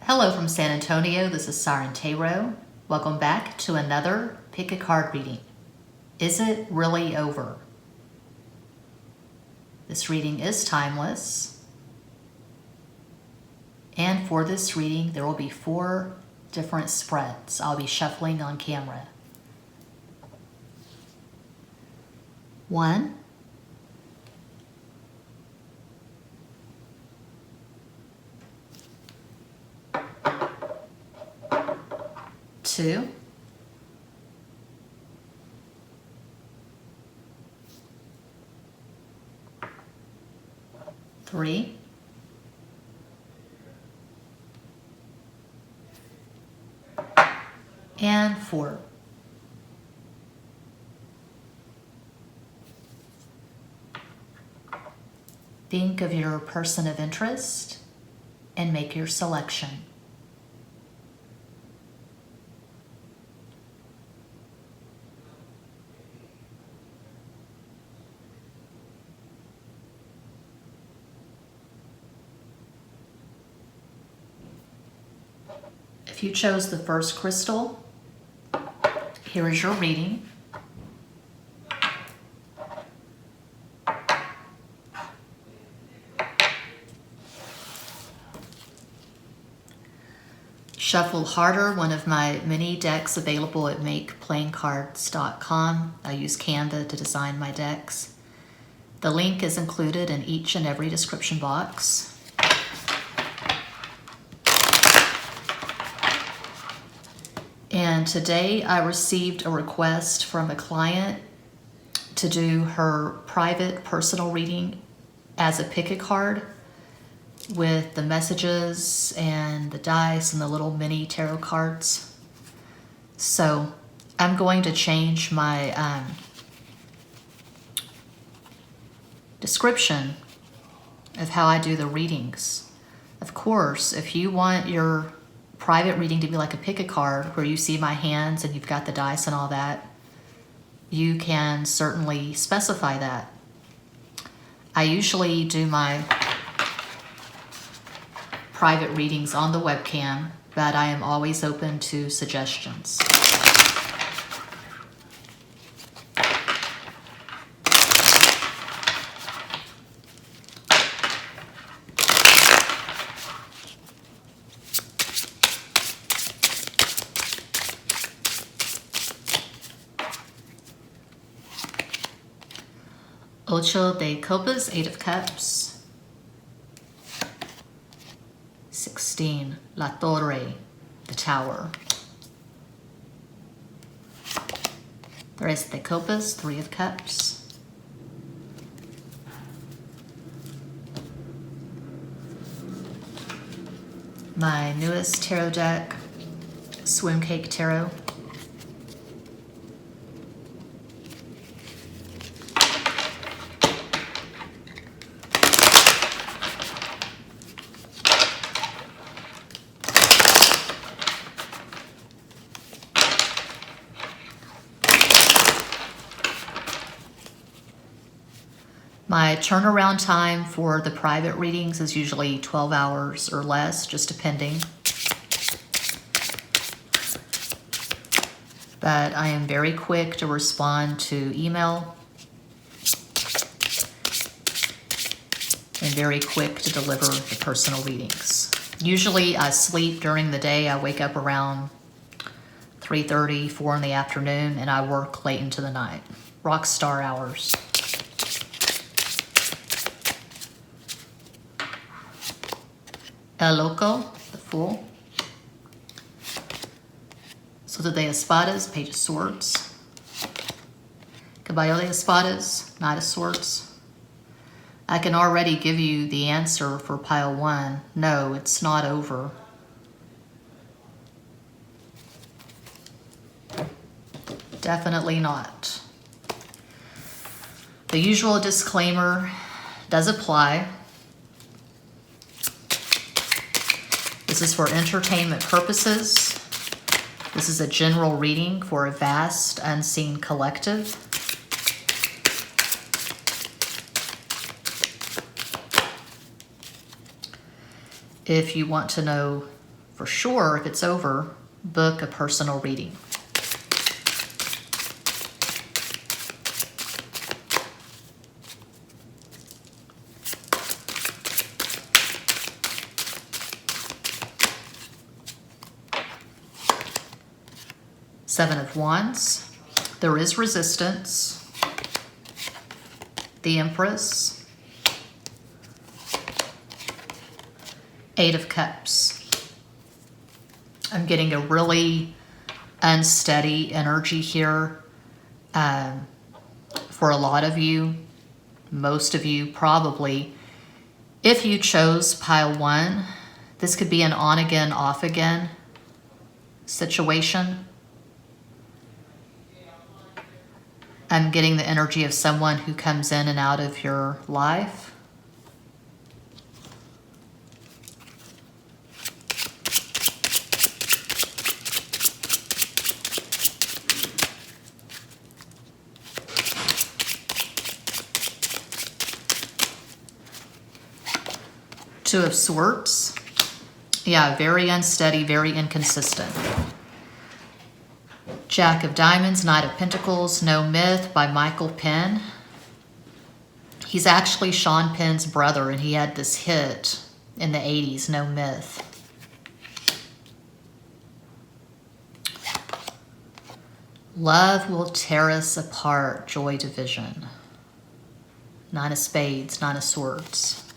Hello from San Antonio, this is Siren Tarot. Welcome back to another Pick a Card reading. Is it really over? This reading is timeless. And for this reading, there will be 4 different spreads. I'll be shuffling on camera. 1, 2, 3, and 4. Think of your person of interest and make your selection. If you chose the first crystal, here is your reading. Shuffle Harder, one of my mini decks available at makeplayingcards.com. I use Canva to design my decks. The link is included in each and every description box. And today I received a request from a client to do her private personal reading as a pick a card with the messages and the dice and the little mini tarot cards. So I'm going to change my description of how I do the readings. Of course, if you want your private reading to be like a pick a card where you see my hands and you've got the dice and all that, you can certainly specify that. I usually do my private readings on the webcam, but I am always open to suggestions. Ocho de Copas, 8 of Cups. 16, La Torre, the Tower. Tres de Copas, 3 of Cups. My newest tarot deck, Swim Cake Tarot. My turnaround time for the private readings is usually 12 hours or less, just depending. But I am very quick to respond to email and very quick to deliver the personal readings. Usually I sleep during the day. I wake up around 3:30, 4 in the afternoon, and I work late into the night. Rock star hours. El Loco, the Fool. Soto de Espadas, Page of Swords. Caballo de Espadas, Knight of Swords. I can already give you the answer for pile 1. No, it's not over. Definitely not. The usual disclaimer does apply. This is for entertainment purposes. This is a general reading for a vast, unseen collective. If you want to know for sure, if it's over, book a personal reading. Seven of Wands. There is resistance. The Empress. Eight of Cups. I'm getting a really unsteady energy here for a lot of you, most of you probably. If you chose pile one, this could be an on again, off again situation. I'm getting the energy of someone who comes in and out of your life. Two of Swords. Yeah, very unsteady, very inconsistent. Jack of Diamonds, Knight of Pentacles, No Myth by Michael Penn. He's actually Sean Penn's brother, and he had this hit in the 80s, No Myth. Love will tear us apart, Joy Division. Nine of Spades, Nine of Swords.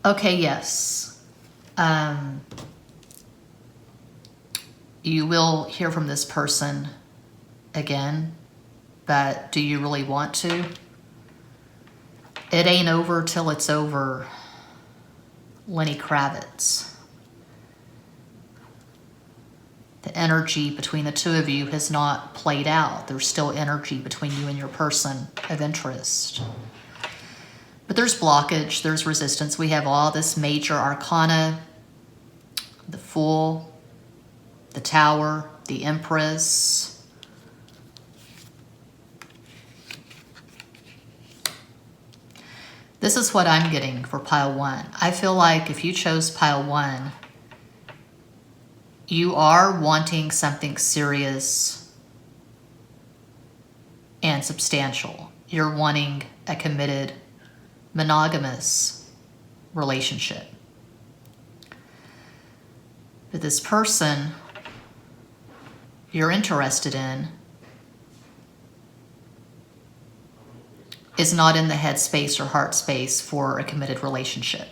Okay, yes. You will hear from this person again, but do you really want to? It ain't over till it's over. Lenny Kravitz. The energy between the two of you has not played out. There's still energy between you and your person of interest. But there's blockage, there's resistance. We have all this major arcana, the Fool, the Tower, the Empress. This is what I'm getting for pile one. I feel like if you chose pile one, you are wanting something serious and substantial. You're wanting a committed, monogamous relationship. But this person you're interested in is not in the head space or heart space for a committed relationship.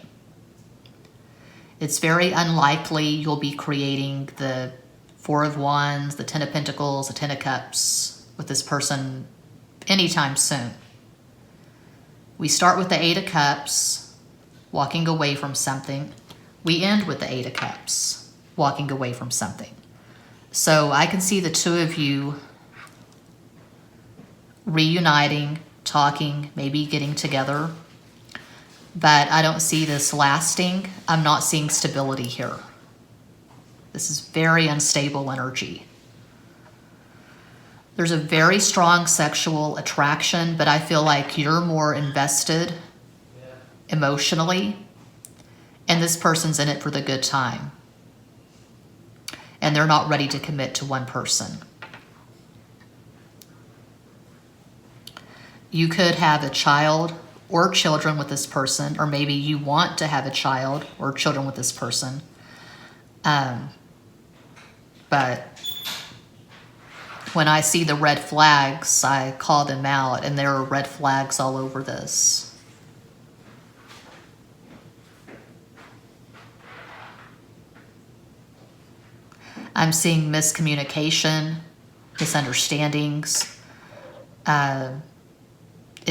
It's very unlikely you'll be creating the Four of Wands, the Ten of Pentacles, the Ten of Cups with this person anytime soon. We start with the Eight of Cups, walking away from something. We end with the Eight of Cups, walking away from something. So I can see the two of you reuniting, talking, maybe getting together. But I don't see this lasting. I'm not seeing stability here. This is very unstable energy. There's a very strong sexual attraction, but I feel like you're more invested emotionally, and this person's in it for the good time. And they're not ready to commit to one person. You could have a child or children with this person, or maybe you want to have a child or children with this person. But when I see the red flags, I call them out, and there are red flags all over this. I'm seeing miscommunication, misunderstandings. At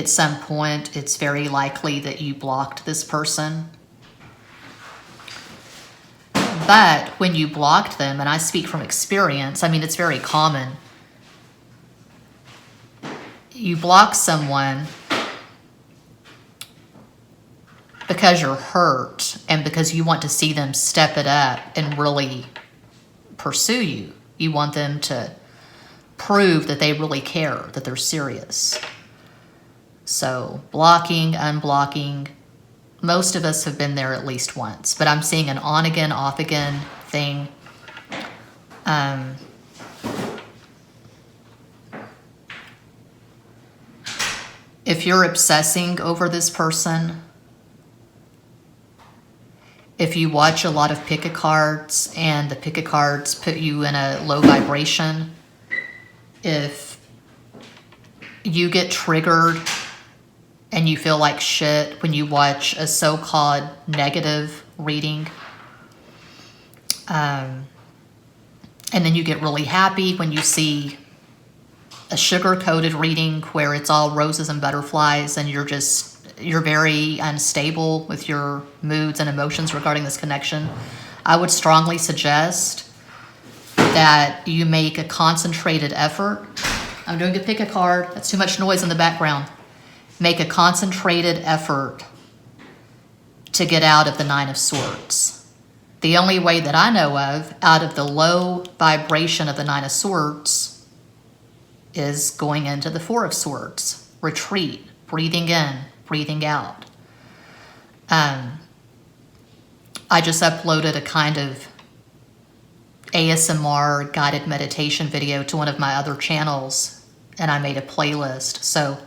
some point, it's very likely that you blocked this person. But when you blocked them, and I speak from experience, I mean, it's very common. You block someone because you're hurt and because you want to see them step it up and really pursue you. You want them to prove that they really care, that they're serious. So blocking, unblocking, most of us have been there at least once, but I'm seeing an on again, off again thing. If you're obsessing over this person, if you watch a lot of pick a cards and the pick a cards put you in a low vibration, if you get triggered and you feel like shit when you watch a so-called negative reading, and then you get really happy when you see a sugar-coated reading where it's all roses and butterflies, and you're very unstable with your moods and emotions regarding this connection, I would strongly suggest that you make a concentrated effort. I'm doing a pick a card. That's too much noise in the background. Make a concentrated effort to get out of the Nine of Swords. The only way that I know of out of the low vibration of the Nine of Swords is going into the Four of Swords. Retreat, breathing in, breathing out. I just uploaded a kind of ASMR guided meditation video to one of my other channels, and I made a playlist. So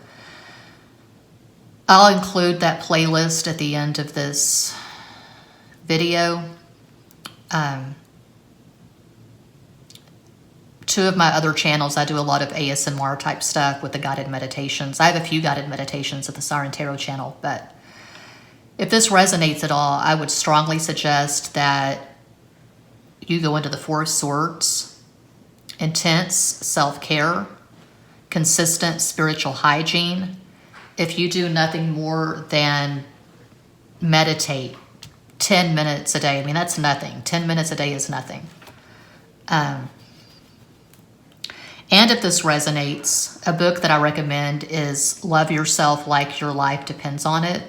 I'll include that playlist at the end of this video. Two of my other channels, I do a lot of ASMR type stuff with the guided meditations. I have a few guided meditations at the Siren Tarot channel, but if this resonates at all, I would strongly suggest that you go into the Four of Swords, intense self-care, consistent spiritual hygiene. If you do nothing more than meditate 10 minutes a day, I mean, that's nothing. 10 minutes a day is nothing. And if this resonates, a book that I recommend is Love Yourself Like Your Life Depends on It.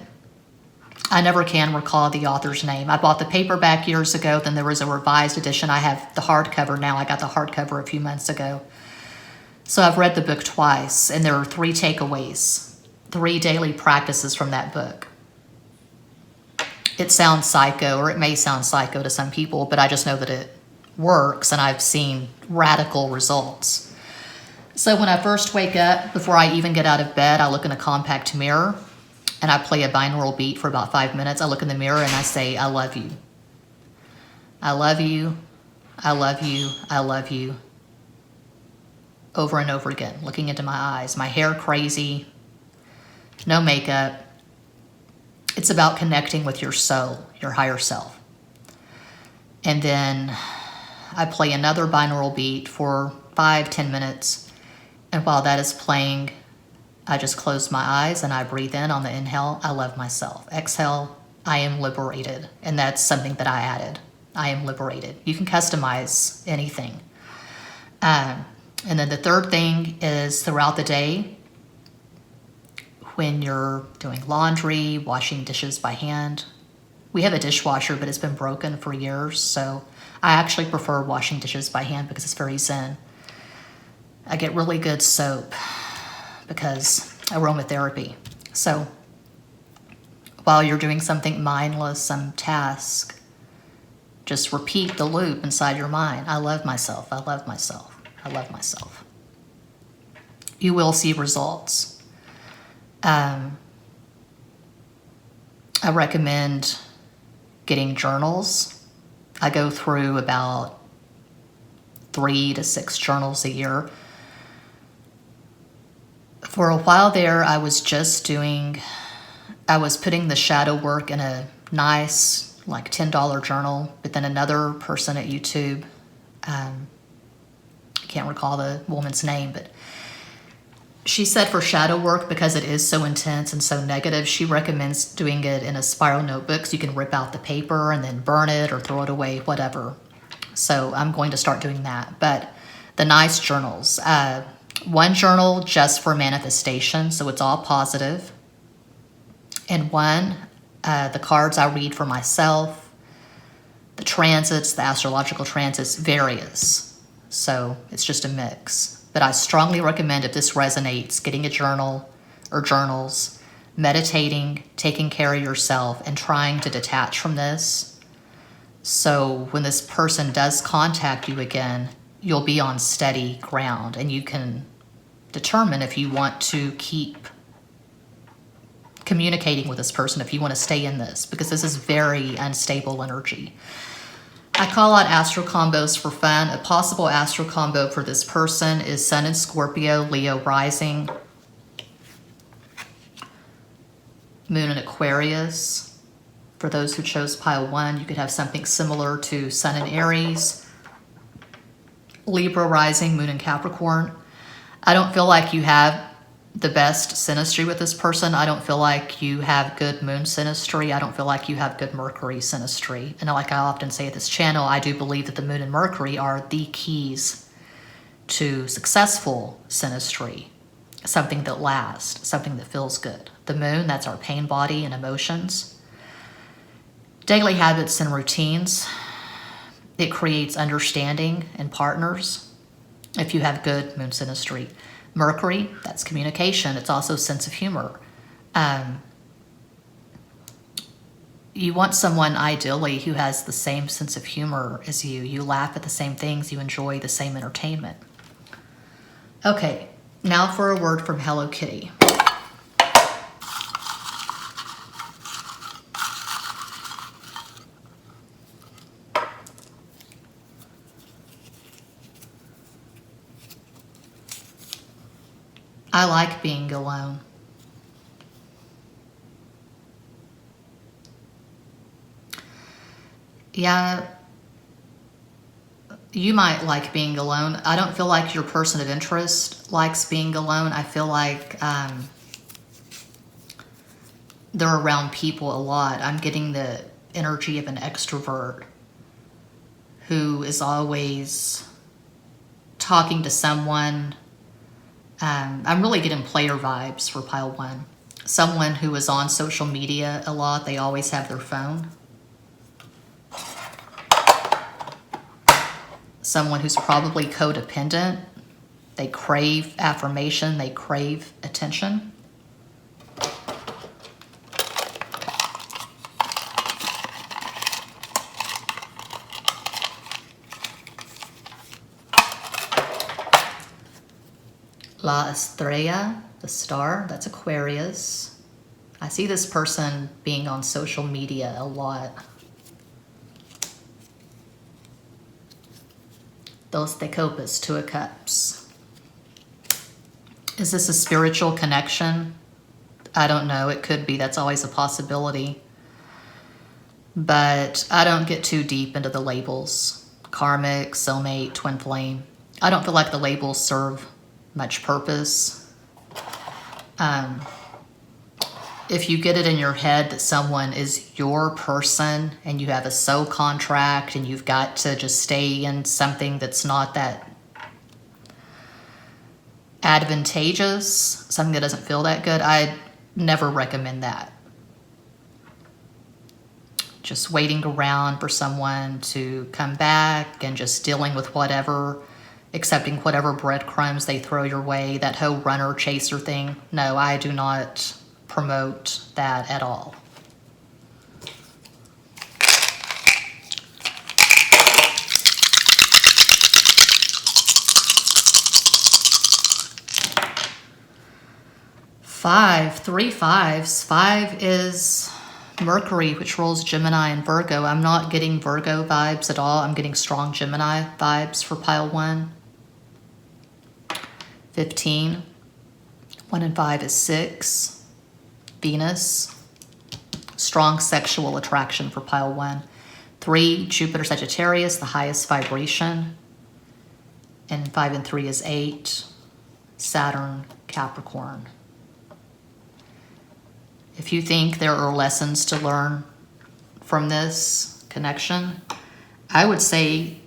I never can recall the author's name. I bought the paperback years ago, then there was a revised edition. I have the hardcover now. I got the hardcover a few months ago. So I've read the book twice, and there are 3 takeaways, 3 daily practices from that book. It sounds psycho, or it may sound psycho to some people, but I just know that it works, and I've seen radical results. So when I first wake up, before I even get out of bed, I look in a compact mirror and I play a binaural beat for about 5 minutes. I look in the mirror and I say, I love you. I love you. I love you. I love you. Over and over again, looking into my eyes. My hair crazy. No makeup. It's about connecting with your soul, your higher self. And then I play another binaural beat for 5-10 minutes. And while that is playing, I just close my eyes and I breathe in on the inhale, I love myself. Exhale, I am liberated. And that's something that I added. I am liberated. You can customize anything. And then the third thing is throughout the day, when you're doing laundry, washing dishes by hand. We have a dishwasher, but it's been broken for years. So I actually prefer washing dishes by hand because it's very zen. I get really good soap because aromatherapy. So while you're doing something mindless, some task, just repeat the loop inside your mind. I love myself. I love myself. I love myself. You will see results. I recommend getting journals. I go through about 3 to 6 journals a year. For a while there, I was putting the shadow work in a nice, like $10 journal, but then another person at YouTube, I can't recall the woman's name, but she said for shadow work, because it is so intense and so negative, she recommends doing it in a spiral notebook so you can rip out the paper and then burn it or throw it away, whatever. So I'm going to start doing that. But the nice journals, one journal just for manifestation, so it's all positive. And one, the cards I read for myself, the transits, the astrological transits, various. So it's just a mix. But I strongly recommend, if this resonates, getting a journal or journals, meditating, taking care of yourself, and trying to detach from this. So when this person does contact you again, you'll be on steady ground and you can determine if you want to keep communicating with this person, if you want to stay in this, because this is very unstable energy. I call out astro combos for fun. A possible astro combo for this person is Sun in Scorpio, Leo rising, Moon in Aquarius. For those who chose pile 1, you could have something similar to Sun in Aries, Libra rising, Moon in Capricorn. I don't feel like you have the best synastry with this person. I don't feel like you have good moon synastry. I don't feel like you have good Mercury synastry. And like I often say at this channel, I do believe that the moon and Mercury are the keys to successful synastry. Something that lasts, something that feels good. The moon, that's our pain body and emotions. Daily habits and routines. It creates understanding in partners if you have good moon synastry. Mercury, that's communication. It's also sense of humor. You want someone ideally who has the same sense of humor as you. You laugh at the same things. You enjoy the same entertainment. Okay, now for a word from Hello Kitty. I like being alone. Yeah, you might like being alone. I don't feel like your person of interest likes being alone. I feel like they're around people a lot. I'm getting the energy of an extrovert who is always talking to someone. I'm really getting player vibes for pile 1. Someone who is on social media a lot. They always have their phone. Someone who's probably codependent. They crave affirmation. They crave attention. La Estrella, the star, that's Aquarius. I see this person being on social media a lot. Dos de Copas, 2 of Cups. Is this a spiritual connection? I don't know. It could be. That's always a possibility. But I don't get too deep into the labels. Karmic, soulmate, twin flame. I don't feel like the labels serve much purpose. If you get it in your head that someone is your person and you have a soul contract and you've got to just stay in something that's not that advantageous, something that doesn't feel that good, I'd never recommend that. Just waiting around for someone to come back and just dealing with whatever, accepting whatever breadcrumbs they throw your way, that whole runner chaser thing. No, I do not promote that at all. Three fives. 5 is Mercury, which rules Gemini and Virgo. I'm not getting Virgo vibes at all. I'm getting strong Gemini vibes for pile 1. 15. 1 and 5 is 6. Venus. Strong sexual attraction for pile 1. 3, Jupiter Sagittarius, the highest vibration. And 5 and 3 is 8. Saturn Capricorn. If you think there are lessons to learn from this connection, I would say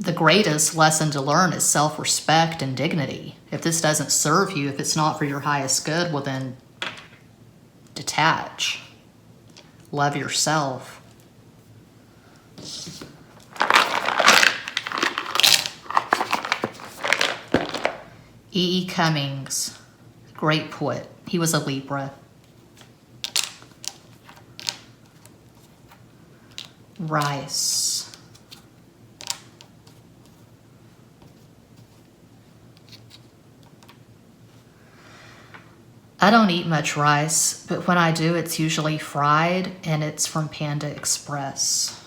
the greatest lesson to learn is self-respect and dignity. If this doesn't serve you, if it's not for your highest good, well then detach. Love yourself. E. Cummings, great poet. He was a Libra. Rice. I don't eat much rice, but when I do, it's usually fried, and it's from Panda Express.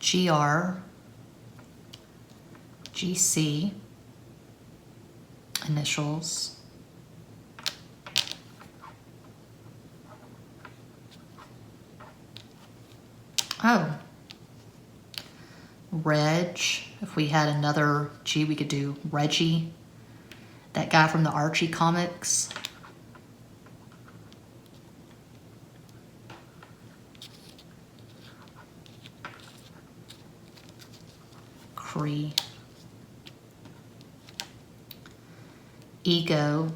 GR, GC, initials. Oh. Reg. If we had another G, we could do Reggie. That guy from the Archie comics. Cree. Ego.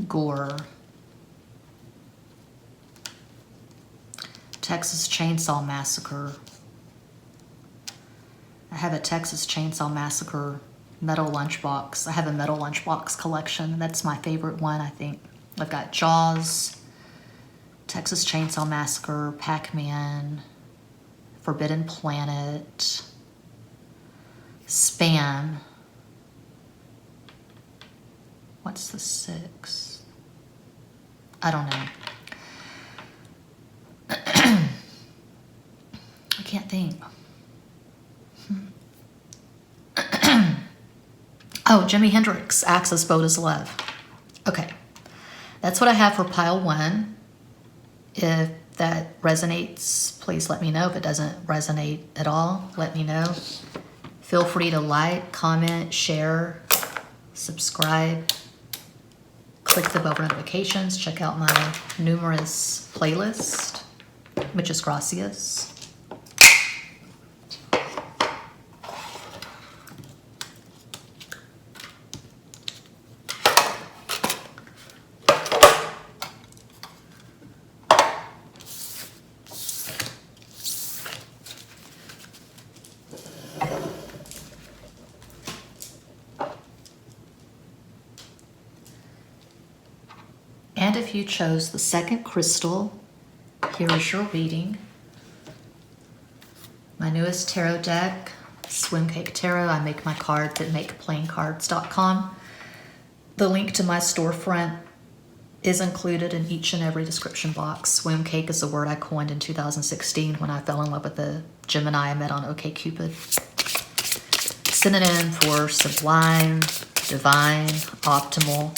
Gore. Texas Chainsaw Massacre. I have a Texas Chainsaw Massacre metal lunchbox. I have a metal lunchbox collection. That's my favorite one, I think. I've got Jaws, Texas Chainsaw Massacre, Pac-Man, Forbidden Planet, Spam. What's the 6? I don't know. I can't think. Oh, Jimi Hendrix, Axis Boat is Love. Okay, that's what I have for pile 1. If that resonates, please let me know. If it doesn't resonate at all, let me know. Feel free to like, comment, share, subscribe. Click the bell for notifications. Check out my numerous playlist. Muchas gracias. And if you chose the second crystal, here is your reading. My newest tarot deck, Swim Cake Tarot. I make my cards at makeplaincards.com. The link to my storefront is included in each and every description box. Swim cake is a word I coined in 2016 when I fell in love with the Gemini I met on OkCupid. Synonym for sublime, divine, optimal.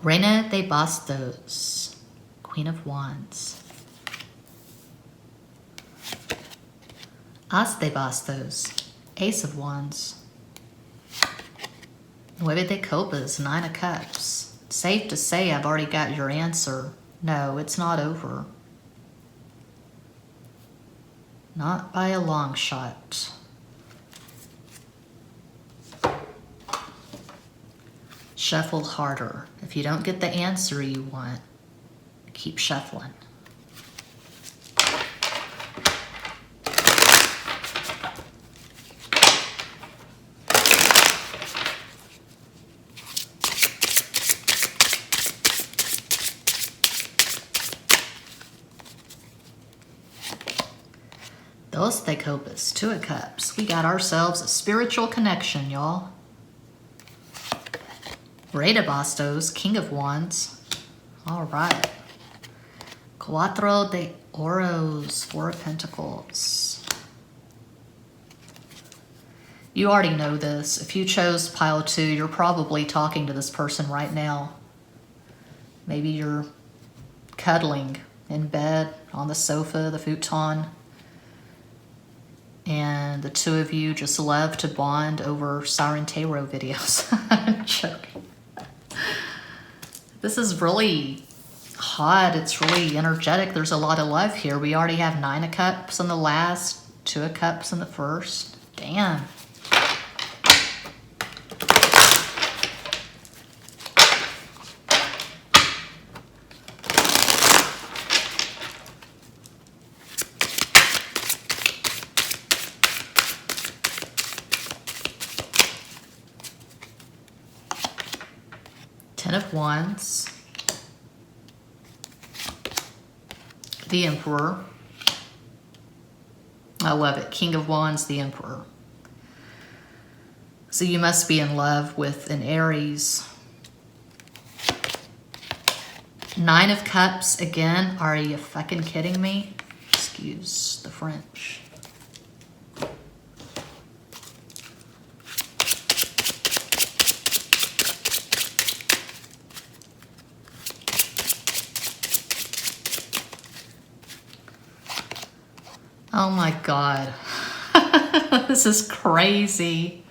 Reina de Bastos, Queen of Wands. As de Bastos, Ace of Wands. Nueve de Copas, Nine of Cups. Safe to say I've already got your answer. No, it's not over. Not by a long shot. Shuffle harder. If you don't get the answer you want, keep shuffling. Dos de Copas, Two of Cups. We got ourselves a spiritual connection, y'all. Rey de Bastos, King of Wands. All right. Cuatro de Oros, Four of Pentacles. You already know this. If you chose pile 2, you're probably talking to this person right now. Maybe you're cuddling in bed, on the sofa, the futon. And the two of you just love to bond over Siren Tarot videos. I'm joking. This is really hot. It's really energetic. There's a lot of love here. We already have Nine of Cups on the last Two of Cups in the first. Damn. Ten of Wands. The Emperor. I love it. King of Wands, the Emperor. So you must be in love with an Aries. Nine of Cups again. Are you fucking kidding me? Excuse the French. Oh my God. This is crazy.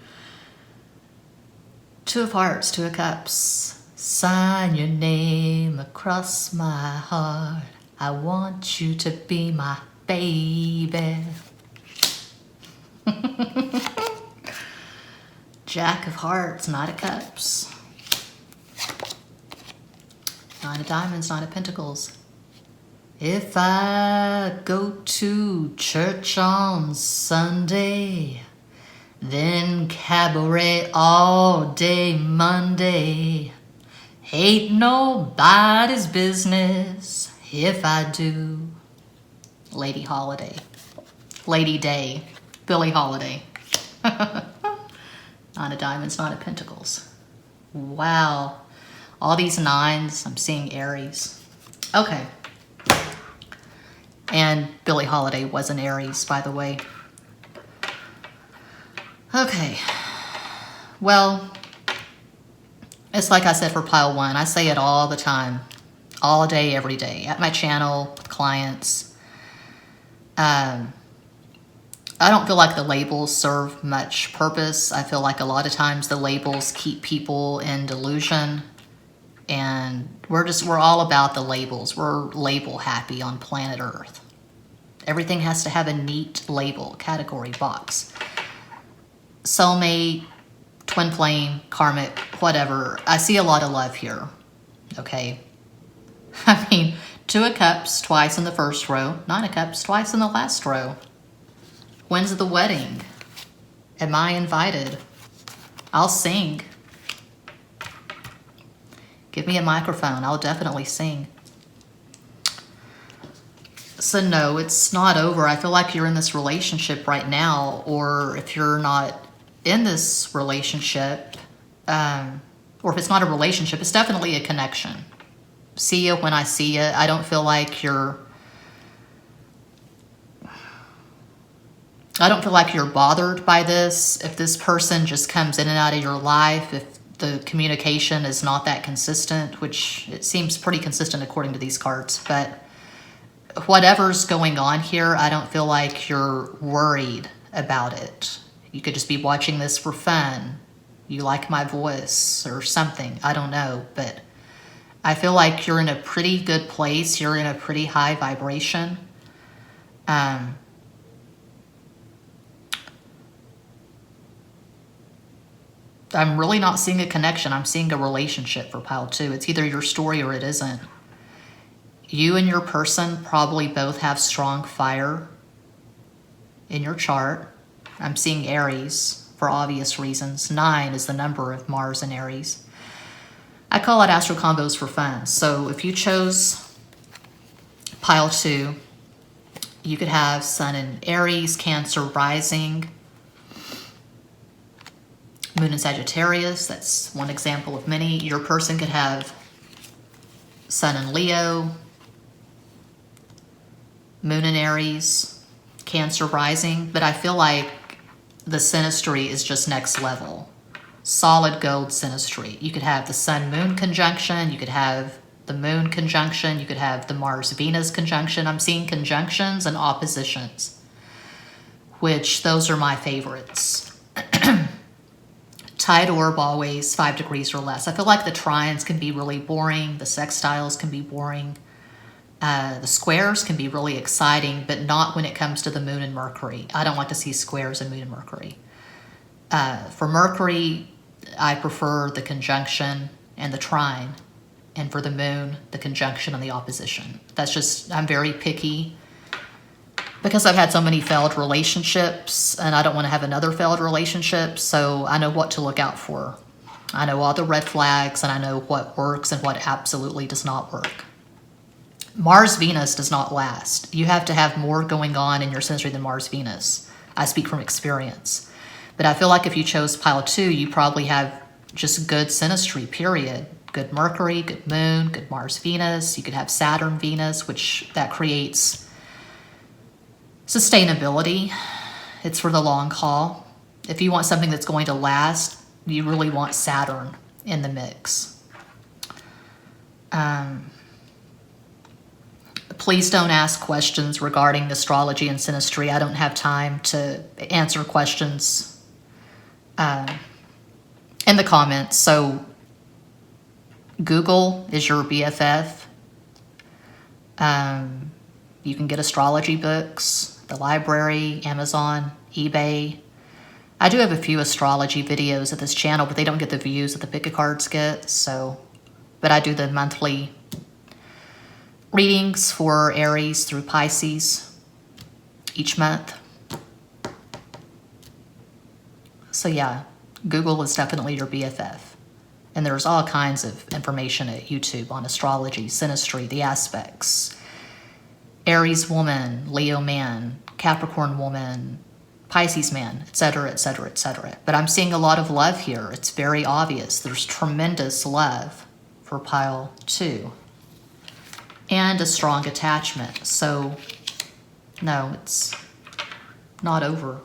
Two of Hearts, Two of Cups. Sign your name across my heart. I want you to be my baby. Jack of Hearts, Knight of Cups. Nine of Diamonds, Nine of Pentacles. If I go to church on Sunday, then cabaret all day Monday, ain't nobody's business if I do. Lady Holiday. Lady Day. Billie Holiday. Nine of Diamonds, Nine of Pentacles. Wow. All these nines, I'm seeing Aries. Okay. And Billie Holiday was an Aries, by the way. Okay. Well, it's like I said for pile one. I say it all the time. All day, every day. At my channel, with clients. I don't feel like the labels serve much purpose. I feel like a lot of times the labels keep people in delusion. And we're all about the labels. We're label happy on planet Earth. Everything has to have a neat label, category, box. Soulmate, twin flame, karmic, whatever. I see a lot of love here, okay? I mean, Two of Cups twice in the first row, Nine of Cups twice in the last row. When's the wedding? Am I invited? I'll sing. Give me a microphone. I'll definitely sing. So no, it's not over. I feel like you're in this relationship right now, or if you're not in this relationship, or if it's not a relationship, it's definitely a connection. See you when I see you. I don't feel like you're bothered by this. If this person just comes in and out of your life, if the communication is not that consistent, which it seems pretty consistent according to these cards, but whatever's going on here, I don't feel like you're worried about it. You could just be watching this for fun. You like my voice or something. I don't know, but I feel like you're in a pretty good place. You're in a pretty high vibration. I'm really not seeing a connection. I'm seeing a relationship for pile two. It's either your story or it isn't. You and your person probably both have strong fire in your chart. I'm seeing Aries for obvious reasons. 9 is the number of Mars and Aries. I call it astro combos for fun. So if you chose pile two, you could have Sun in Aries, Cancer rising, Moon in Sagittarius. That's one example of many. Your person could have Sun in Leo, Moon in Aries, Cancer rising. But I feel like the synastry is just next level. Solid gold synastry. You could have the Sun-Moon conjunction. You could have the Moon conjunction. You could have the Mars-Venus conjunction. I'm seeing conjunctions and oppositions, which those are my favorites. Tide orb always 5 degrees or less. I feel like the trines can be really boring. The sextiles can be boring. The squares can be really exciting, but not when it comes to the moon and Mercury. I don't like to see squares in moon and Mercury. For Mercury, I prefer the conjunction and the trine. And for the moon, the conjunction and the opposition. That's just, I'm very picky because I've had so many failed relationships and I don't want to have another failed relationship. So I know what to look out for. I know all the red flags and I know what works and what absolutely does not work. Mars-Venus does not last. You have to have more going on in your synastry than Mars-Venus. I speak from experience. But I feel like if you chose pile 2, you probably have just good synastry, period. Good Mercury, good Moon, good Mars-Venus. You could have Saturn-Venus, which that creates sustainability. It's for the long haul. If you want something that's going to last, you really want Saturn in the mix. Please don't ask questions regarding astrology and synastry. I don't have time to answer questions in the comments. So Google is your BFF. You can get astrology books, the library, Amazon, eBay. I do have a few astrology videos at this channel, but they don't get the views that the pick a cards get. But I do the monthly readings for Aries through Pisces each month. So yeah, Google is definitely your BFF. And there's all kinds of information at YouTube on astrology, synastry, the aspects. Aries woman, Leo man, Capricorn woman, Pisces man, etc., etc., etc. But I'm seeing a lot of love here. It's very obvious. There's tremendous love for pile 2. And a strong attachment. So, no, it's not over.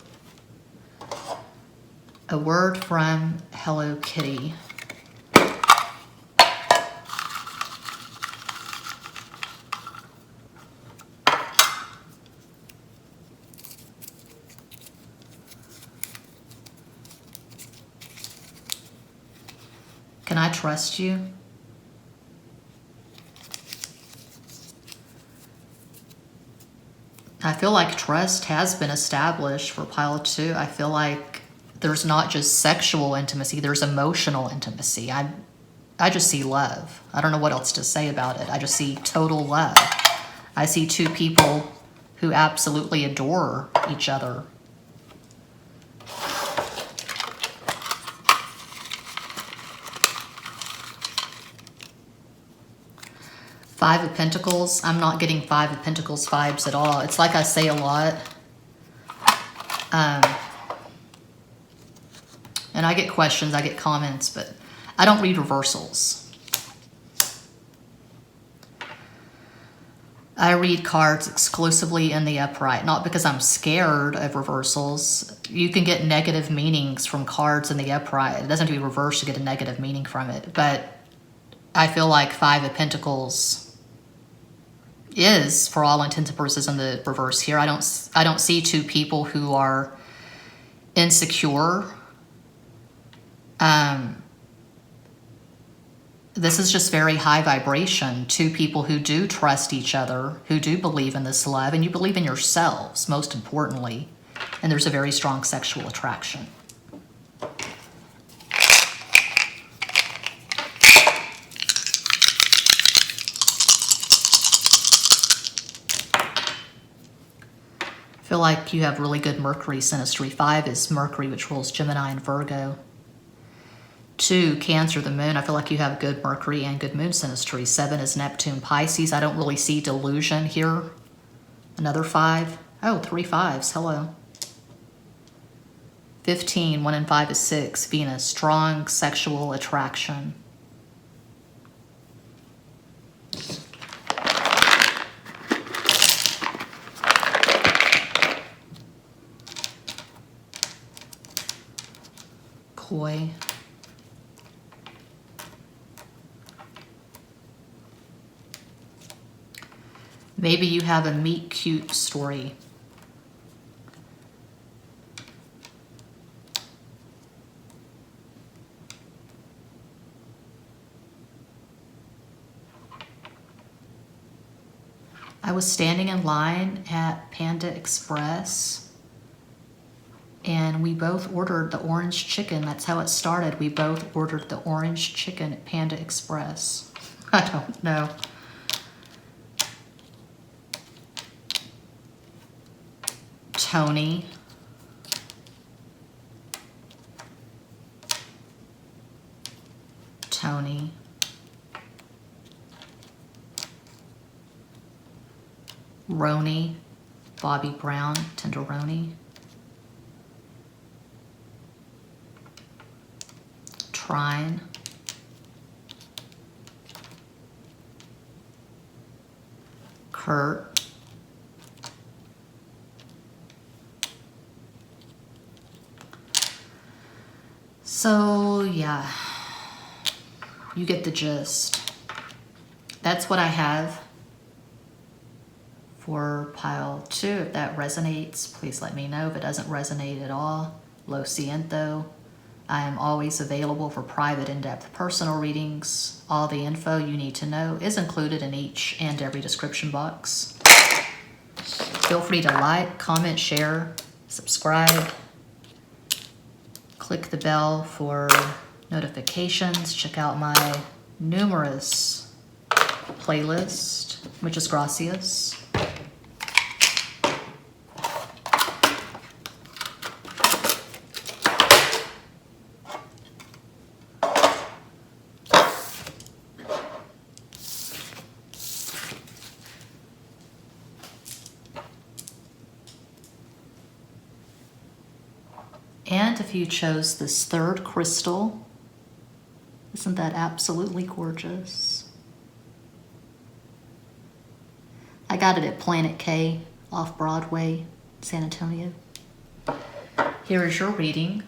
A word from Hello Kitty. Can I trust you? I feel like trust has been established for pile 2. I feel like there's not just sexual intimacy, there's emotional intimacy. I just see love. I don't know what else to say about it. I just see total love. I see 2 people who absolutely adore each other. Five of Pentacles. I'm not getting Five of Pentacles vibes at all. It's like I say a lot. And I get questions, I get comments, but I don't read reversals. I read cards exclusively in the upright, not because I'm scared of reversals. You can get negative meanings from cards in the upright. It doesn't have to be reversed to get a negative meaning from it, but I feel like Five of Pentacles is, for all intents and purposes, in the reverse here. I don't see 2 people who are insecure. This is just very high vibration. 2 people who do trust each other, who do believe in this love, and you believe in yourselves, most importantly. And there's a very strong sexual attraction. I feel like you have really good Mercury synastry. 5 is Mercury, which rules Gemini and Virgo. 2, Cancer, the moon. I feel like you have good Mercury and good moon synastry. 7 is Neptune, Pisces. I don't really see delusion here. Another 5. Oh, 3 5s. Hello. 15, 1 and 5 is 6. Venus, strong sexual attraction. Coy. Maybe you have a meet cute story. I was standing in line at Panda Express and we both ordered the orange chicken. That's how it started. We both ordered the orange chicken at Panda Express. I don't know. Tony. Tony. Roni. Bobby Brown, Tenderoni. Trine. Kurt. So, yeah, you get the gist. That's what I have for pile 2. If that resonates, please let me know. If it doesn't resonate at all, lo siento. I am always available for private, in-depth personal readings. All the info you need to know is included in each and every description box. Feel free to like, comment, share, subscribe. Click the bell for notifications. Check out my numerous playlist. Muchas gracias. And if you chose this third crystal, isn't that absolutely gorgeous? I got it at Planet K off Broadway, San Antonio. Here is your reading.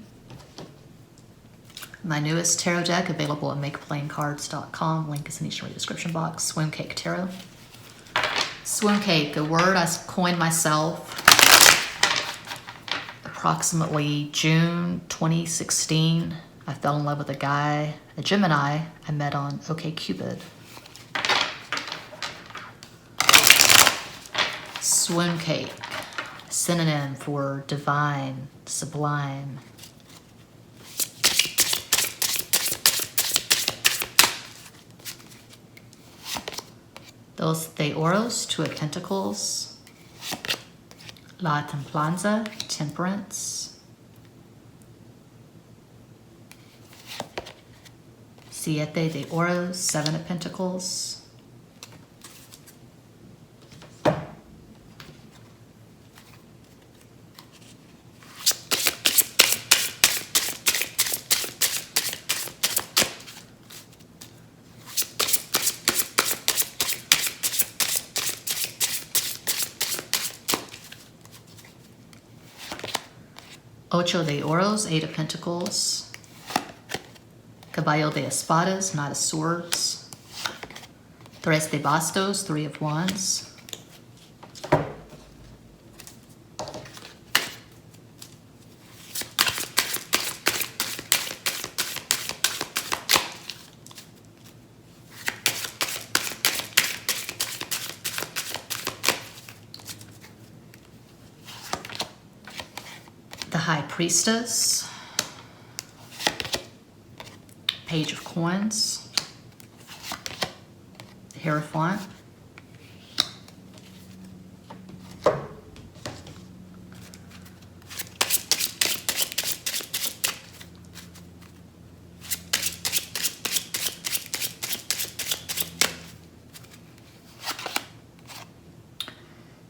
My newest tarot deck available at makeplaincards.com. Link is in each description box. Swim Cake Tarot. Swim Cake, a word I coined myself approximately June 2016. I fell in love with a guy, a Gemini, I met on OkCupid. Swoon cake, synonym for divine, sublime. Dos de Oros, Two of Pentacles. La Templanza, Temperance. Siete de Oros, Seven of Pentacles. Ocho de Oros, Eight of Pentacles. Caballo de Espadas, Knight of Swords. Tres de Bastos, Three of Wands. The High Priestess, Page of Coins, the Hierophant,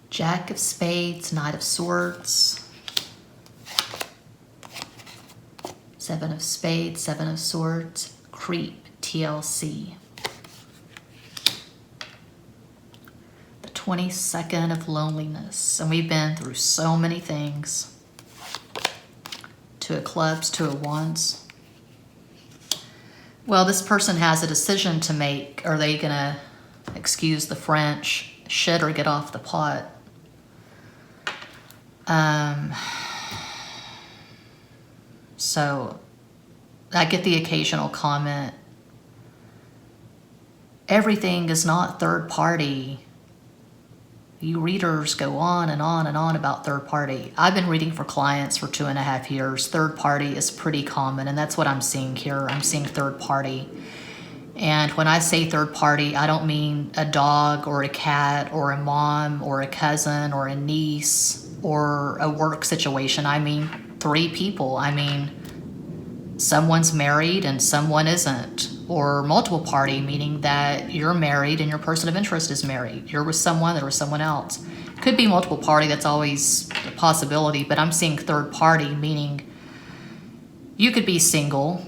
Jack of Spades, Knight of Swords, Seven of Spades, Seven of Swords, Creep, TLC. The 22nd of Loneliness. And we've been through so many things. Two of Clubs, Two of Wands. Well, this person has a decision to make. Are they going to, excuse the French, shit or get off the pot? So I get the occasional comment, everything is not third party. You readers go on and on and on about third party. I've been reading for clients for 2.5 years. Third party is pretty common, and that's what I'm seeing here. I'm seeing third party. And when I say third party, I don't mean a dog or a cat or a mom or a cousin or a niece or a work situation. I mean 3 people. I mean someone's married and someone isn't. Or multiple party, meaning that you're married and your person of interest is married. You're with someone, they're with someone else. Could be multiple party, that's always a possibility, but I'm seeing third party, meaning you could be single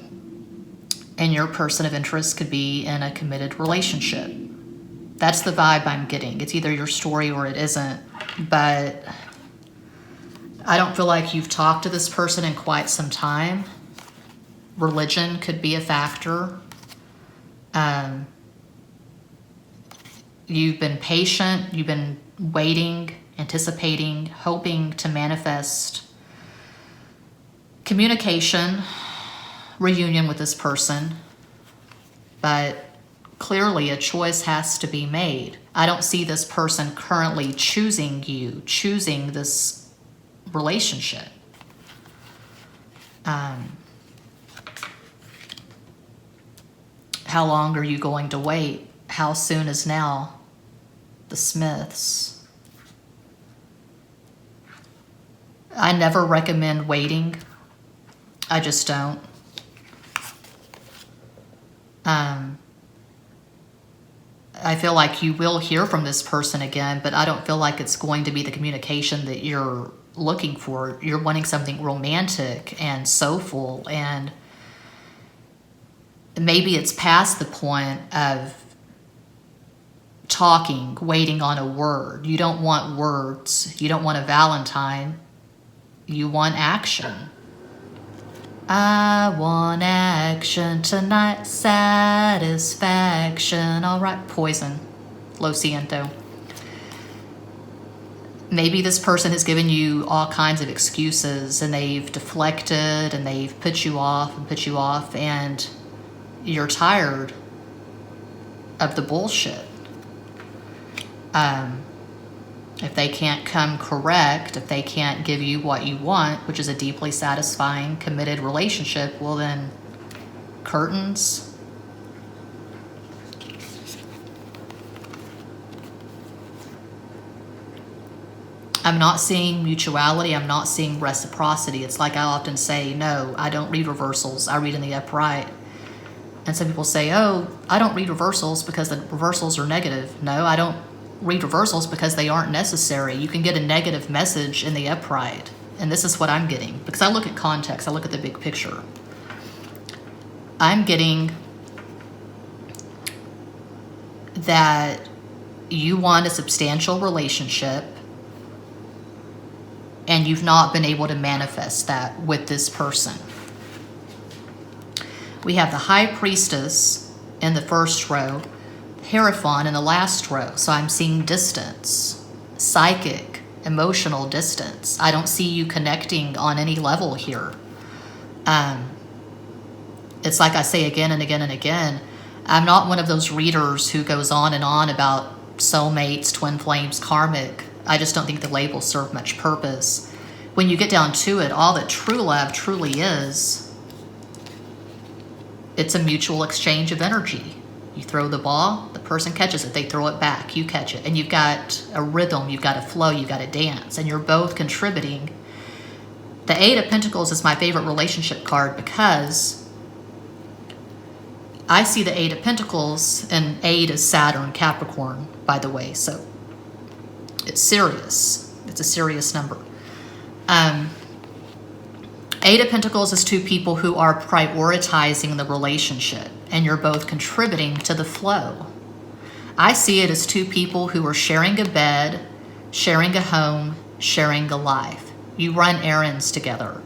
and your person of interest could be in a committed relationship. That's the vibe I'm getting. It's either your story or it isn't, but I don't feel like you've talked to this person in quite some time. Religion could be a factor. You've been patient, you've been waiting, anticipating, hoping to manifest communication, reunion with this person, but clearly a choice has to be made. I don't see this person currently choosing you, choosing this relationship. How long are you going to wait? How soon is now? The Smiths. I never recommend waiting. I just don't. I feel like you will hear from this person again, but I don't feel like it's going to be the communication that you're looking for. You're wanting something romantic and soulful, and maybe it's past the point of talking, waiting on a word. You don't want words. You don't want a Valentine. You want action. I want action tonight, satisfaction. All right, Poison, Lo Siento. Maybe this person has given you all kinds of excuses and they've deflected and they've put you off and you're tired of the bullshit. If they can't come correct, if they can't give you what you want, which is a deeply satisfying, committed relationship, well then, curtains. I'm not seeing mutuality. I'm not seeing reciprocity. It's like I often say, no, I don't read reversals. I read in the upright. And some people say, oh, I don't read reversals because the reversals are negative. No, I don't read reversals because they aren't necessary. You can get a negative message in the upright. And this is what I'm getting. Because I look at context. I look at the big picture. I'm getting that you want a substantial relationship and you've not been able to manifest that with this person. We have the High Priestess in the first row, Hierophant in the last row. So I'm seeing distance, psychic, emotional distance. I don't see you connecting on any level here. It's like I say again and again and again, I'm not one of those readers who goes on and on about soulmates, twin flames, karmic. I just don't think the labels serve much purpose. When you get down to it, all that true love truly is, it's a mutual exchange of energy. You throw the ball, the person catches it, they throw it back, you catch it. And you've got a rhythm, you've got a flow, you've got a dance, and you're both contributing. The Eight of Pentacles is my favorite relationship card because I see the Eight of Pentacles, and 8 is Saturn, Capricorn, by the way, so it's serious. It's a serious number. 8 of Pentacles is 2 people who are prioritizing the relationship, and you're both contributing to the flow. I see it as 2 people who are sharing a bed, sharing a home, sharing a life. You run errands together.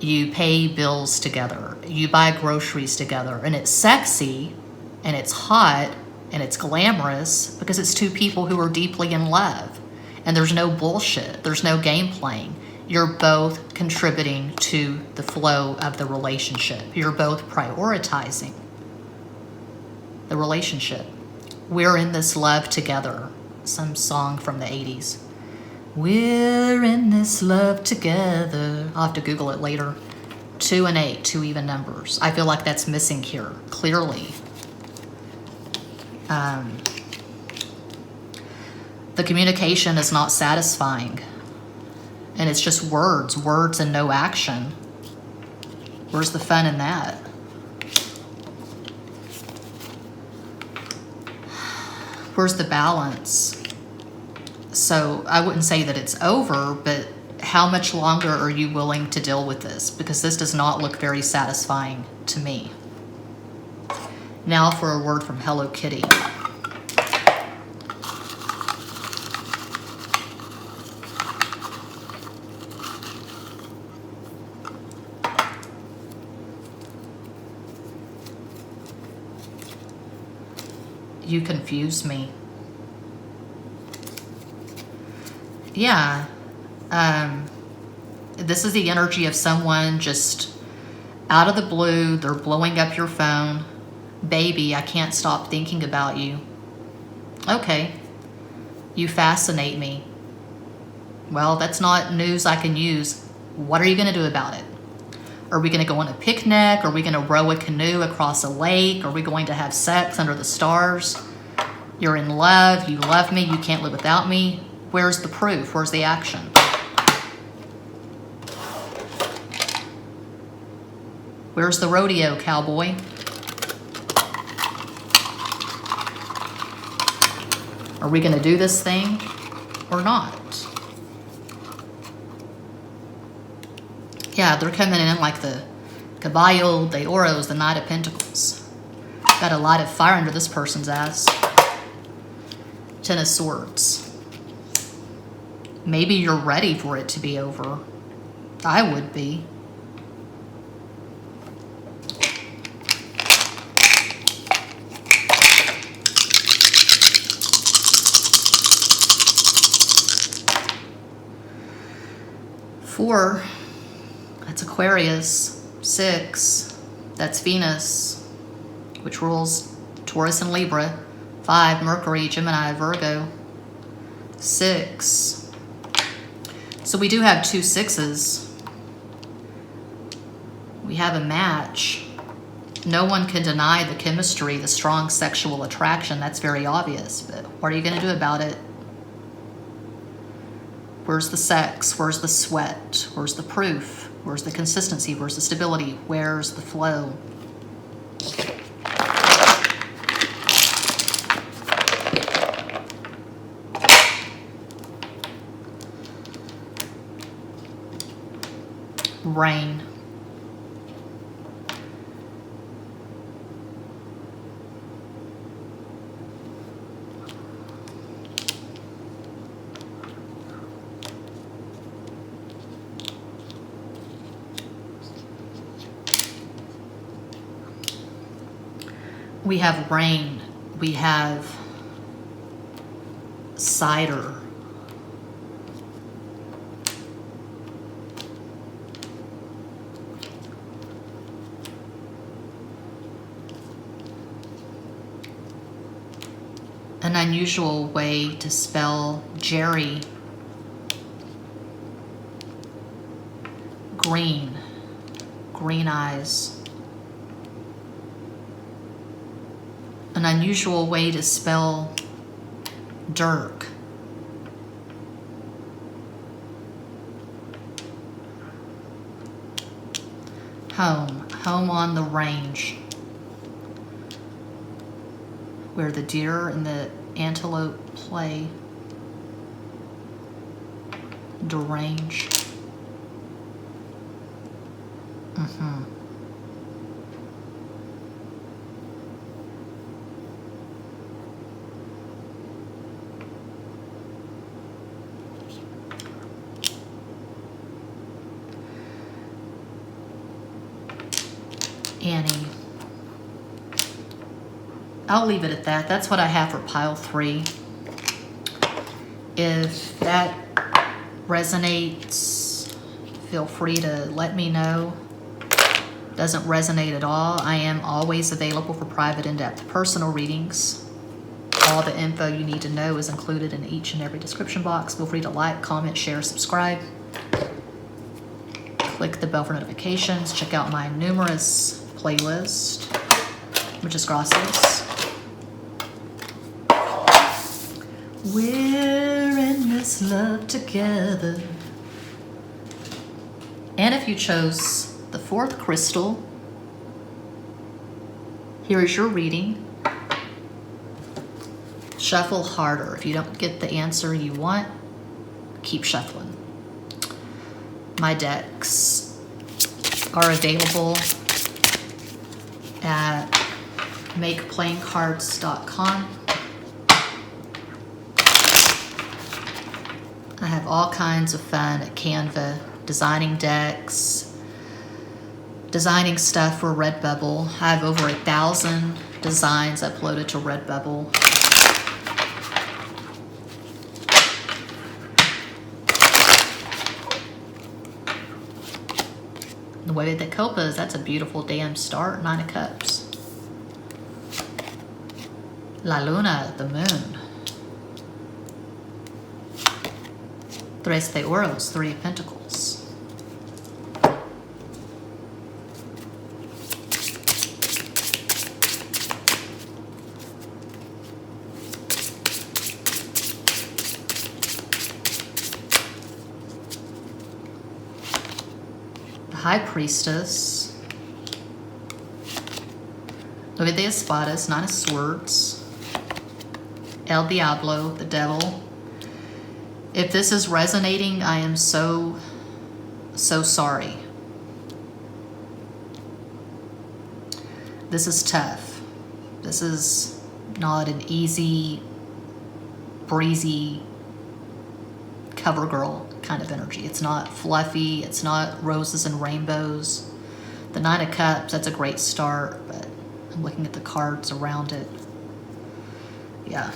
You pay bills together. You buy groceries together. And it's sexy, and it's hot, and it's glamorous because it's 2 people who are deeply in love. And there's no bullshit. There's no game playing. You're both contributing to the flow of the relationship. You're both prioritizing the relationship. We're in this love together. some song from the 80s. We're in this love together. I'll have to Google it later. 2 and 8, 2 even numbers. I feel like that's missing here, clearly. The communication is not satisfying. And it's just words and no action. Where's the fun in that? Where's the balance? So I wouldn't say that it's over, but how much longer are you willing to deal with this? Because this does not look very satisfying to me. Now for a word from Hello Kitty. You confuse me. Yeah. This is the energy of someone just out of the blue. They're blowing up your phone. Baby, I can't stop thinking about you. Okay. You fascinate me. Well, that's not news I can use. What are you going to do about it? Are we going to go on a picnic? Are we going to row a canoe across a lake? Are we going to have sex under the stars? You're in love. You love me. You can't live without me. Where's the proof? Where's the action? Where's the rodeo, cowboy? Are we going to do this thing or not? Yeah, they're coming in like the Caballo de Oros, the Knight of Pentacles. Got a lot of fire under this person's ass. Ten of Swords. Maybe you're ready for it to be over. I would be. Four. That's Aquarius. 6, that's Venus, which rules Taurus and Libra. 5, Mercury, Gemini, Virgo. 6. So we do have 2 6s. We have a match. No one can deny the chemistry, the strong sexual attraction. That's very obvious. But what are you going to do about it? Where's the sex? Where's the sweat? Where's the proof? Where's the consistency? Where's the stability? Where's the flow? Rain. We have rain. We have cider. An unusual way to spell Jerry. Green. Green eyes. An unusual way to spell Dirk. Home. Home on the range. Where the deer and the antelope play. Derange. Annie. I'll leave it at that. That's what I have for pile 3. If that resonates, feel free to let me know. Doesn't resonate at all, I am always available for private in-depth personal readings. All the info you need to know is included in each and every description box. Feel free to like, comment, share, subscribe. Click the bell for notifications. Check out my numerous playlist. Muchas gracias. We're in this love together. And if you chose the fourth crystal, here is your reading. Shuffle harder. If you don't get the answer you want, keep shuffling. My decks are available at makeplayingcards.com. I have all kinds of fun at Canva, designing decks, designing stuff for Redbubble. I have over 1,000 designs uploaded to Redbubble. The way that Copas, that's a beautiful damn start. 9 of Cups. La Luna, the moon. Tres de Oros, 3 of Pentacles. The High Priestess. Nueve de Espadas, 9 of Swords. El Diablo, the Devil. If this is resonating, I am so sorry. This is tough. This is not an easy, breezy cover girl kind of energy. It's not fluffy. It's not roses and rainbows. The 9 of Cups, that's a great start, but I'm looking at the cards around it. Yeah.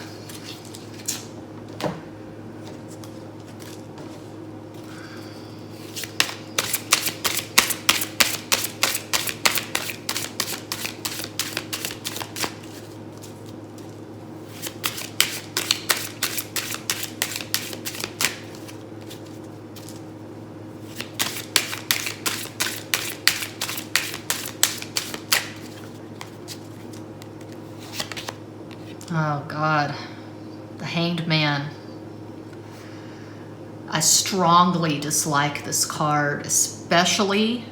Oh, God. The Hanged Man. I strongly dislike this card, especially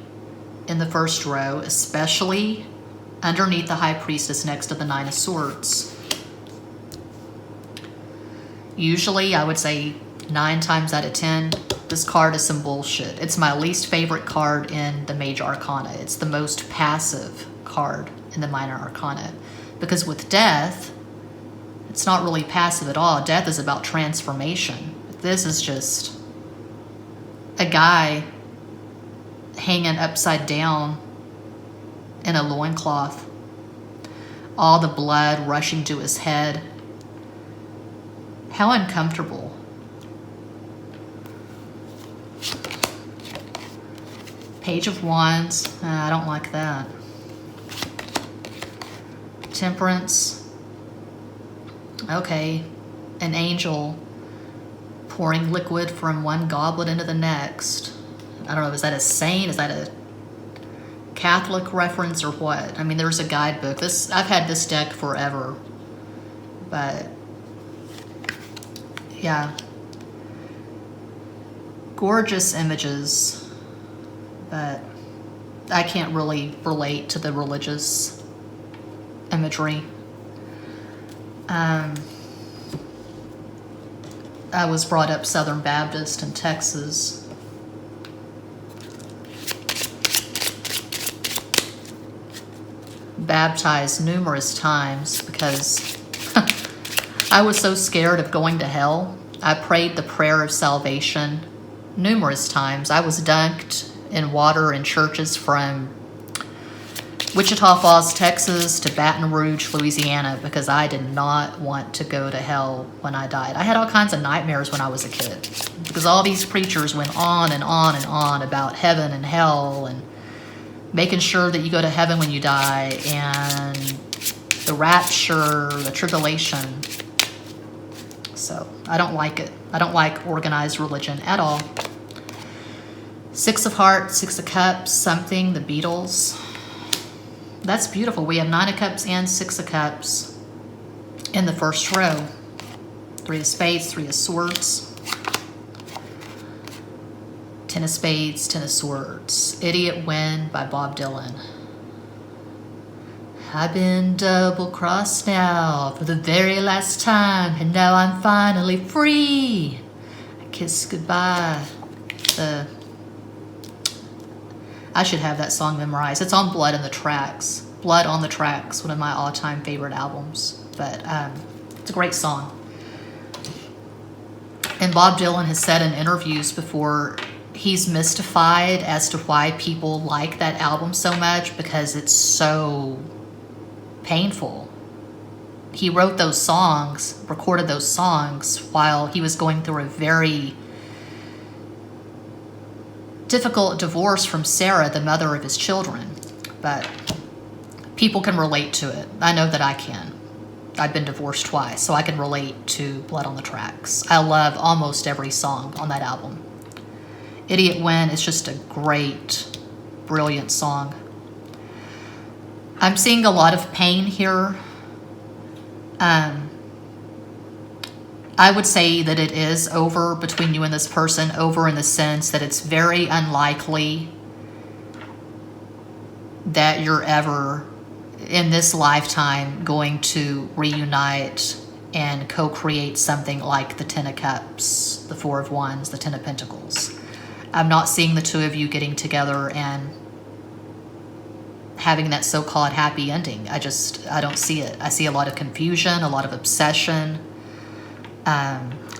in the first row, especially underneath the High Priestess next to the 9 of Swords. Usually, I would say 9 times out of 10, this card is some bullshit. It's my least favorite card in the Major Arcana. It's the most passive card in the Minor Arcana. Because with Death, it's not really passive at all. Death is about transformation. This is just a guy hanging upside down in a loincloth. All the blood rushing to his head. How uncomfortable. Page of Wands. I don't like that. Temperance. Okay, an angel pouring liquid from one goblet into the next. I don't know, is that a saint? Is that a Catholic reference or what? I mean, there's a guidebook. I've had this deck forever. But, yeah. Gorgeous images. But I can't really relate to the religious imagery. I was brought up Southern Baptist in Texas. Baptized numerous times because I was so scared of going to hell. I prayed the prayer of salvation numerous times. I was dunked in water in churches from Wichita Falls, Texas to Baton Rouge, Louisiana, because I did not want to go to hell when I died. I had all kinds of nightmares when I was a kid because all these preachers went on and on and on about heaven and hell and making sure that you go to heaven when you die and the rapture, the tribulation. I don't like it. I don't like organized religion at all. Six of Hearts, Six of Cups, something, the Beatles. That's beautiful. We have Nine of Cups and Six of Cups in the first row. Three of Spades, Three of Swords. Ten of Spades, Ten of Swords. Idiot Win by Bob Dylan. I've been double-crossed now for the very last time, and now I'm finally free. I kiss goodbye. I should have that song memorized. It's on Blood on the Tracks. Blood on the Tracks, one of my all-time favorite albums. But it's a great song. And Bob Dylan has said in interviews before, he's mystified as to why people like that album so much, because it's so painful. He wrote those songs, recorded those songs while he was going through a very difficult divorce from Sarah, the mother of his children. But people can relate to it. I know that I can. I've been divorced twice, so I can relate to Blood on the Tracks. I love almost every song on that album. Idiot Win is just a great, brilliant song. I'm seeing a lot of pain here. I would say that it is over between you and this person, over in the sense that it's very unlikely that you're ever, in this lifetime, going to reunite and co-create something like the Ten of Cups, the Four of Wands, the Ten of Pentacles. I'm not seeing the two of you getting together and having that so-called happy ending. I don't see it. I see a lot of confusion, a lot of obsession,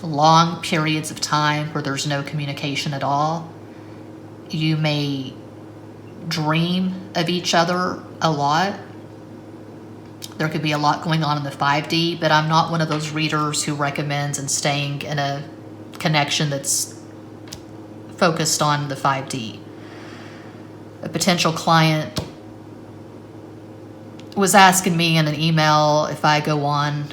long periods of time where there's no communication at all. You may dream of each other a lot. There could be a lot going on in the 5D, but I'm not one of those readers who recommends and staying in a connection that's focused on the 5D. A potential client was asking me in an email if I go on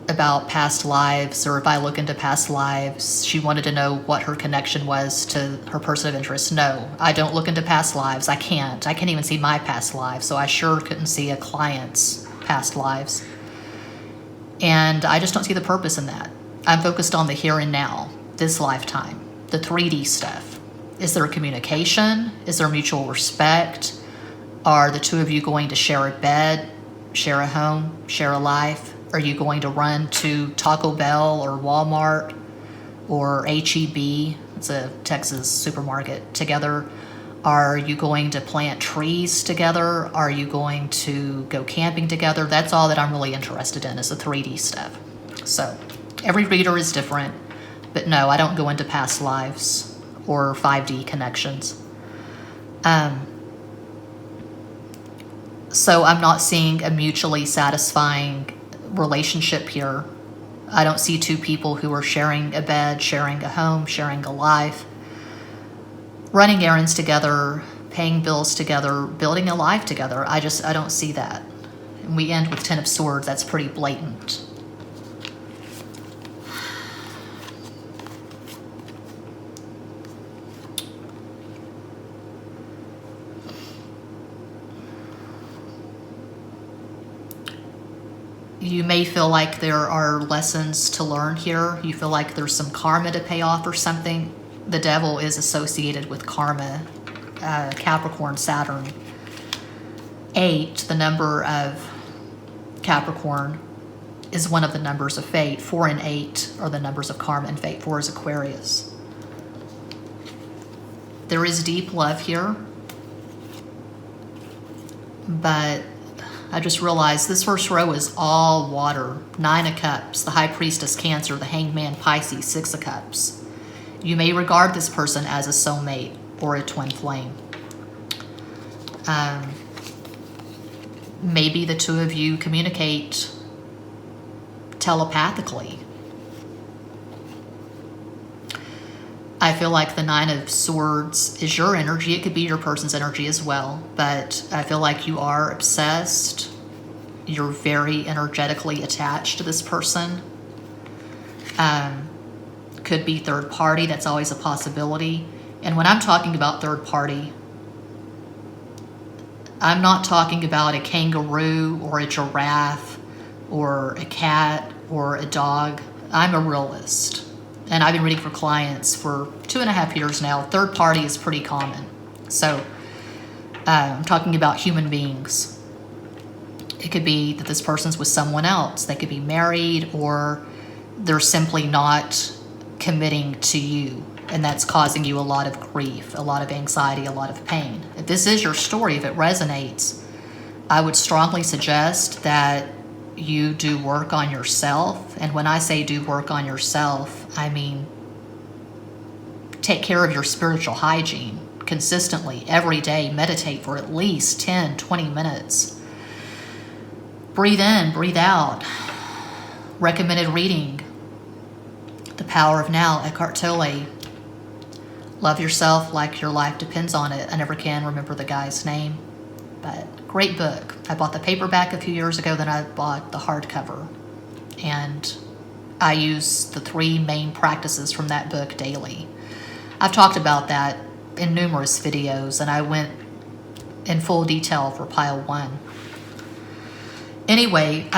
about past lives or if I look into past lives. She wanted to know what her connection was to her person of interest. No, I don't look into past lives. I can't even see my past lives, so I sure couldn't see a client's past lives. And I just don't see the purpose in that. I'm focused on the here and now, this lifetime, the 3D stuff. Is there communication? Is there mutual respect? Are the two of you going to share a bed, share a home, share a life? Are you going to run to Taco Bell or Walmart or HEB, it's a Texas supermarket, together? Are you going to plant trees together? Are you going to go camping together? That's all that I'm really interested in, is the 3D stuff. So every reader is different, but no, I don't go into past lives or 5D connections. So I'm not seeing a mutually satisfying relationship here. I don't see two people who are sharing a bed, sharing a home, sharing a life, running errands together, paying bills together, building a life together. I don't see that. And we end with Ten of Swords. That's pretty blatant. You may feel like there are lessons to learn here. You feel like there's some karma to pay off or something. The devil is associated with karma. Capricorn, Saturn. 8, the number of Capricorn, is one of the numbers of fate. 4 and 8 are the numbers of karma and fate. 4 is Aquarius. There is deep love here, but I just realized this first row is all water. 9 of Cups, the High Priestess, Cancer, the Hanged Man, Pisces, 6 of Cups. You may regard this person as a soulmate or a twin flame. Maybe the two of you communicate telepathically. I feel like the 9 of Swords is your energy. It could be your person's energy as well, but I feel like you are obsessed. You're very energetically attached to this person. Could be third party. That's always a possibility. And when I'm talking about third party, I'm not talking about a kangaroo or a giraffe or a cat or a dog. I'm a realist. And I've been reading for clients for 2.5 years now. Third party is pretty common. So I'm talking about human beings. It could be that this person's with someone else. They could be married, or they're simply not committing to you. And that's causing you a lot of grief, a lot of anxiety, a lot of pain. If this is your story, if it resonates, I would strongly suggest that you do work on yourself. And when I say do work on yourself, I mean take care of your spiritual hygiene consistently, every day. Meditate for at least 10, 20 minutes. Breathe in, breathe out. Recommended reading, The Power of Now, Eckhart Tolle. Love yourself like your life depends on it. I never can remember the guy's name, but great book. I bought the paperback a few years ago, then I bought the hardcover. And I use the 3 main practices from that book daily. I've talked about that in numerous videos, and I went in full detail for pile 1. Anyway,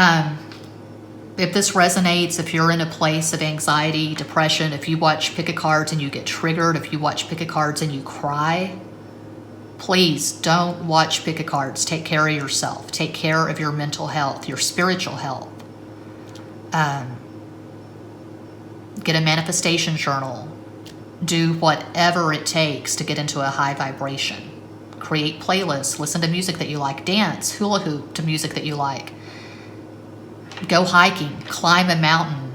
if this resonates, if you're in a place of anxiety, depression, if you watch pick a cards and you get triggered, if you watch pick a cards and you cry, please don't watch pick a cards. Take care of yourself. Take care of your mental health, your spiritual health. Get a manifestation journal. Do whatever it takes to get into a high vibration. Create playlists. Listen to music that you like. Dance, hula hoop to music that you like. Go hiking, climb a mountain,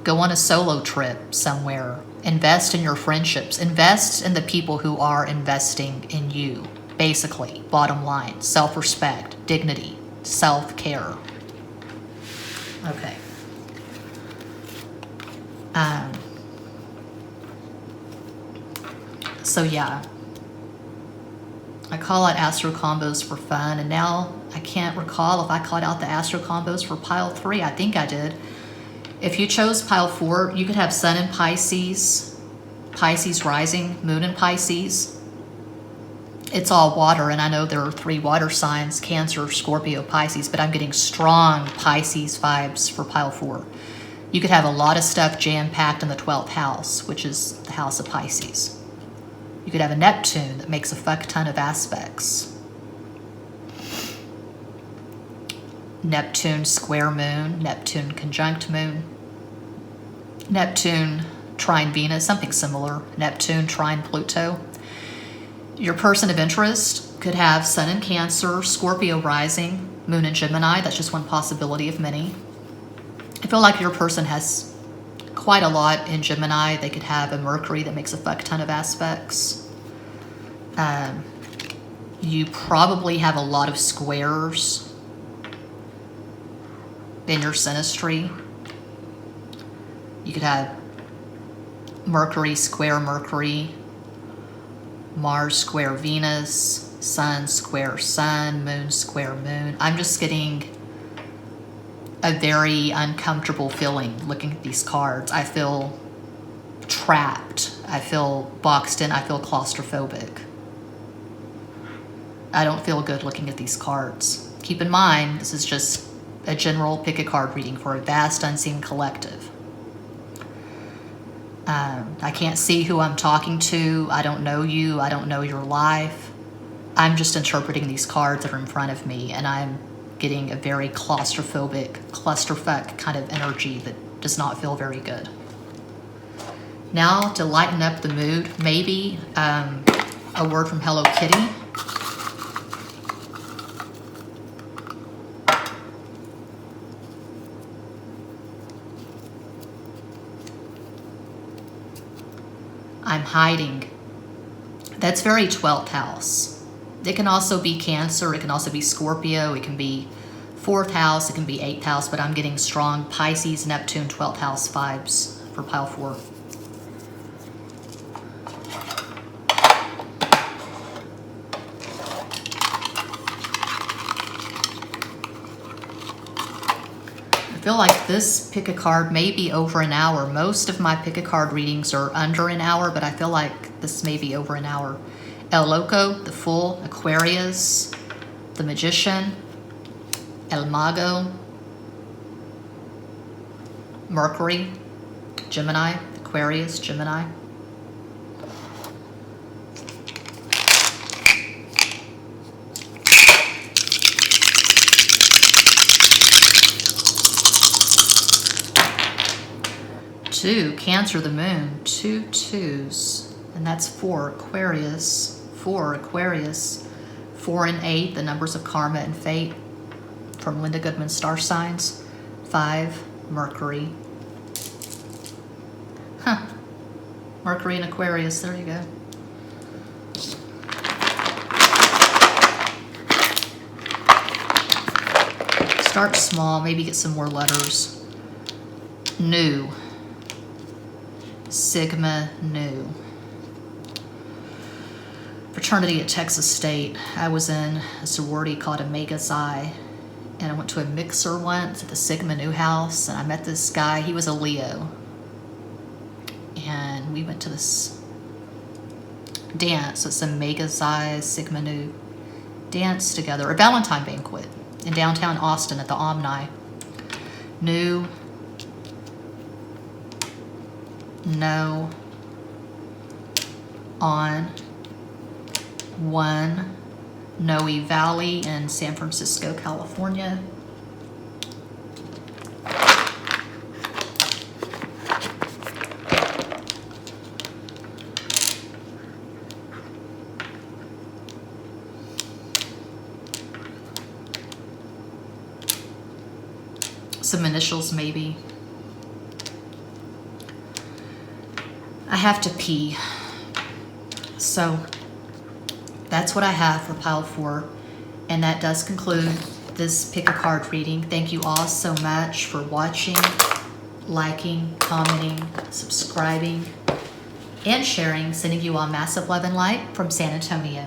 go on a solo trip somewhere. Invest in your friendships. Invest in the people who are investing in you. Basically, bottom line, self-respect, dignity, self-care. Okay. So yeah, I call out astro combos for fun, and now I can't recall if I called out the astro combos for pile 3. I think I did. If you chose pile 4, you could have Sun in Pisces, Pisces rising, Moon in Pisces. It's all water, and I know there are 3 water signs, Cancer, Scorpio, Pisces, but I'm getting strong Pisces vibes for pile 4. You could have a lot of stuff jam-packed in the 12th house, which is the house of Pisces. You could have a Neptune that makes a fuck ton of aspects. Neptune square Moon, Neptune conjunct Moon, Neptune trine Venus, something similar, Neptune trine Pluto. Your person of interest could have Sun in Cancer, Scorpio rising, Moon in Gemini. That's just one possibility of many. I feel like your person has quite a lot in Gemini. They could have a Mercury that makes a fuck ton of aspects. You probably have a lot of squares in your synastry. You could have Mercury square Mercury, Mars square Venus, Sun square Sun, Moon square Moon. I'm just getting a very uncomfortable feeling looking at these cards. I feel trapped. I feel boxed in. I feel claustrophobic. I don't feel good looking at these cards. Keep in mind, this is just a general pick a card reading for a vast unseen collective. I can't see who I'm talking to. I don't know you. I don't know your life. I'm just interpreting these cards that are in front of me, and I'm getting a very claustrophobic, clusterfuck kind of energy that does not feel very good. Now, to lighten up the mood, maybe a word from Hello Kitty. I'm hiding. That's very 12th house. It can also be Cancer. It can also be Scorpio. It can be 4th house. It can be 8th house. But I'm getting strong Pisces, Neptune, 12th house vibes for pile 4. feel like this pick a card may be over an hour. Most of my pick a card readings are under an hour, but I feel like this may be over an hour. El Loco, the Fool, Aquarius, the Magician, El Mago, Mercury, Gemini, Aquarius, Gemini. Two, Cancer, the Moon, 2 2s, and that's 4, Aquarius, 4, Aquarius, 4 and 8, the numbers of karma and fate, from Linda Goodman's Star Signs, 5, Mercury. Huh, Mercury and Aquarius, there you go. Start small, maybe get some more letters. New. Sigma Nu. Fraternity at Texas State. I was in a sorority called Omega Psi, and I went to a mixer once at the Sigma Nu house, and I met this guy. He was a Leo, and we went to this dance. It's Omega Psi Sigma Nu dance together, a Valentine banquet in downtown Austin at the Omni. Nu. No, on, 1, Noe Valley in San Francisco, California. Some initials maybe. I have to pee, so that's what I have for pile 4, and that does conclude this pick a card reading. Thank you all so much for watching, liking, commenting, subscribing, and sharing. Sending you all massive love and light from San Antonio.